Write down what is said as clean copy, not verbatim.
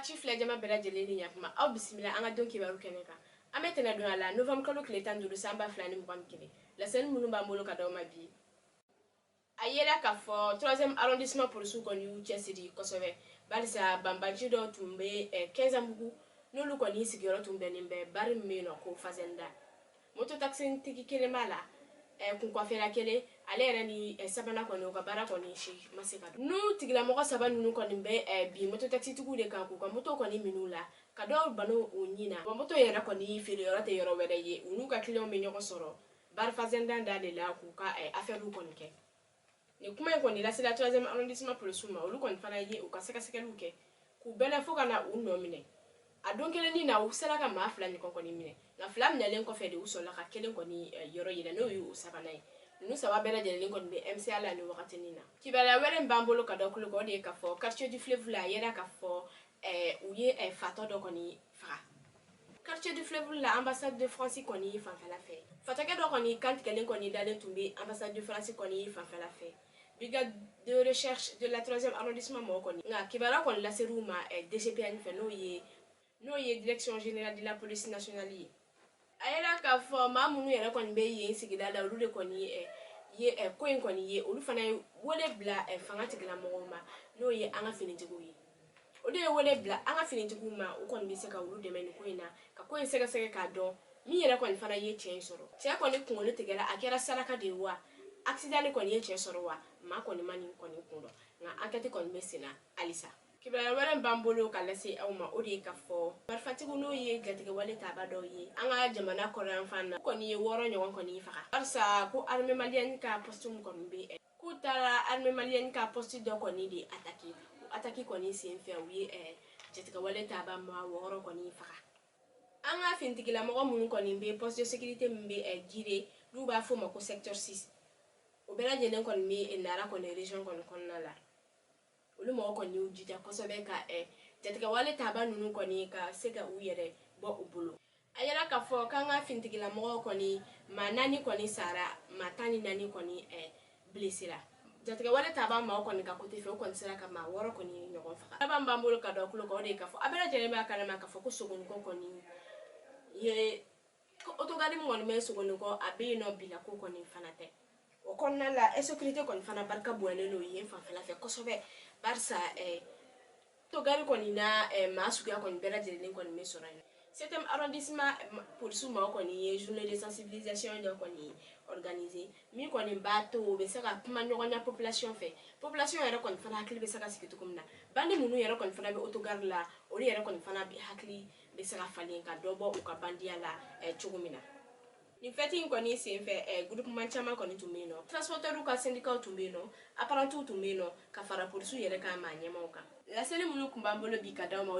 ci filɛ jama bɛɛ lajɛlen ni ɲakuma aw bisimila an ka don kibaru kɛnɛ kan an bɛ tɛnɛ don a la novembre kalo tile 15 san 2021 lasɛnni minnu b'an bolo ka d'aw ma bi a yela k'a fɔ 3e arrondissement polisiw kɔni y'u cɛsiri kosɛbɛ barisa banbanci dɔw tun bɛ 15 bugu n'olu kɔni sigiyɔrɔ tun bɛnnen bɛ bari min bɛ yen nɔ ko fazenda moto taxi tigi kelen b'a la kunkɔfɛla kelen ale yɛrɛ ni sabana kɔni u ka baara kɔni si ma se ka don n'u tigilamɔgɔ saba ninnu kɔni bɛ bi moto taxi tigiw de kan k'u ka moto kɔni min'u la ka dɔw bano u ɲin na wa moto yɛrɛ kɔni feereyɔrɔ tɛ yɔrɔ wɛrɛ ye u n'u ka clients bɛ ɲɔgɔn sɔrɔ bari fazenda da de la k'u ka affaire kɔni kɛ ni kuma in kɔni lasela 3e arrondissement polisiw ma olu kɔni fana ye u ka sɛgɛsɛgɛliw kɛ k'u bɛlɛ fo ka na u nɔ minɛ a don kelen na u sera ka maa fila ɲɔgɔn kɔni minɛ nka fila minɛlen kɔfɛ de u sɔrɔla ka kelen kɔni yɔrɔ yira n'o ye u sabanan ye ninnu saba bɛɛ lajɛlen kɔni bɛ MCA la ni wagatinin na kibaruya wɛrɛ min b'an bolo ka da kulo kan o de ye k'a fɔ quartier du fleuve la a yera k'a fɔ u ye fatɔ dɔ kɔni faga quartier du fleuve la ambassade de France kɔni fanfɛla fɛ fatakɛ dɔ kɔni kantigɛlen kɔni dalen tun bɛ ambassade de France kɔni fanfɛla fɛ brigade de recherche de la 3e arrondissement mɔgɔ kɔni nka kibaruya kɔni laser'u ma DGPN fɛ n'o ye direction générale de la police nationale ye a yera k'a fɔ maa minnu yɛrɛ kɔni bɛ yen sigida la olu de kɔni ye ko in kɔni ye olu fana ye wele bila fanga tigilamɔgɔw ma n'o ye an ka finitigiw ye olu ye wele bila an ka finitigiw ma u kɔni bɛ se ka olu dɛmɛ nin ko in na ka ko in sɛgɛsɛgɛ k'a dɔn min yɛrɛ kɔni fana ye tiɲɛ sɔrɔ cɛ kɔni kunkolo tigɛra a kɛra saraka de ye wa accident kɔni ye tiɲɛ sɔrɔ wa maa kɔni ma nin kɔni kun dɔn nka enquête kɔni bɛ sen na halisa kibaruya wɛrɛ b'an bolo ka lase aw ma o de ye k'a fɔ marifatigiw n'o ye jatigɛwale taaba dɔw ye an ka jamana kɔrɔyanfan na kɔni ye 6 ɲɔgɔn kɔni faga barisa ko armée malienne ka poste min kɔni bɛ k'u taara armée malienne ka poste dɔ kɔni de attaquer kɔni senfɛ u ye jatigɛwale taaba maa 6 kɔni faga an ka finitigilamɔgɔ minnu kɔni bɛ poste de sécurité min bɛ Jire n'u b'a fɔ o ma ko secteur 6 o bɛɛ lajɛlen kɔni bɛ Nara kɔni région kɔni kɔnɔna la olu mɔgɔ kɔni y'u jija kosɛbɛ ka jatigɛwale taaba ninnu kɔni ka se ka u yɛrɛ bɔ u bolo a yɛrɛ k'a fɔ k'an ka finitigilamɔgɔ kɔni maa 4 kɔni sara maa 14 kɔni blessera jatigɛwale taaba maaw kɔni ka côté fɛ o kɔni sera ka maa 6 kɔni ɲɔgɔn faga laban b'an bolo ka da kulo kan o de ye k'a fɔ a bɛɛ lajɛlen b'a kalama k'a fɔ ko sogonikɔ kɔni ye autogare min kɔni bɛ sogonikɔ a bɛ yen nɔ bila ko kɔni fana tɛ o kɔnɔna la insécurité kɔni fana barika bonyalen n'o ye fanfɛla fɛ kosɛbɛ barisa togari kɔni na maa suguya kɔni bɛɛ lajɛlen kɔni bɛ sɔrɔ yen 7e arrondissement polisiw ma kɔni ye journée de sensibilisation dɔ kɔni organisé min kɔni b'a to u bɛ se ka kuma ɲɔgɔnya population fɛ population yɛrɛ kɔni fana hakili bɛ se ka sigi cogo min na bandi minnu yɛrɛ kɔni fana bɛ autogare la olu yɛrɛ kɔni fana hakili bɛ se ka falen ka dɔ bɔ u ka bandiya la cogo min na nin fête in kɔni senfɛ groupement caman kɔni tun bɛ yen nɔ transporteurs ka syndicat tun bɛ yen nɔ apprentis tun bɛ yen nɔ ka fara polisiw yɛrɛ ka maa ɲɛmaaw kan laseli minnu tun b'an bolo bi ka d'aw ma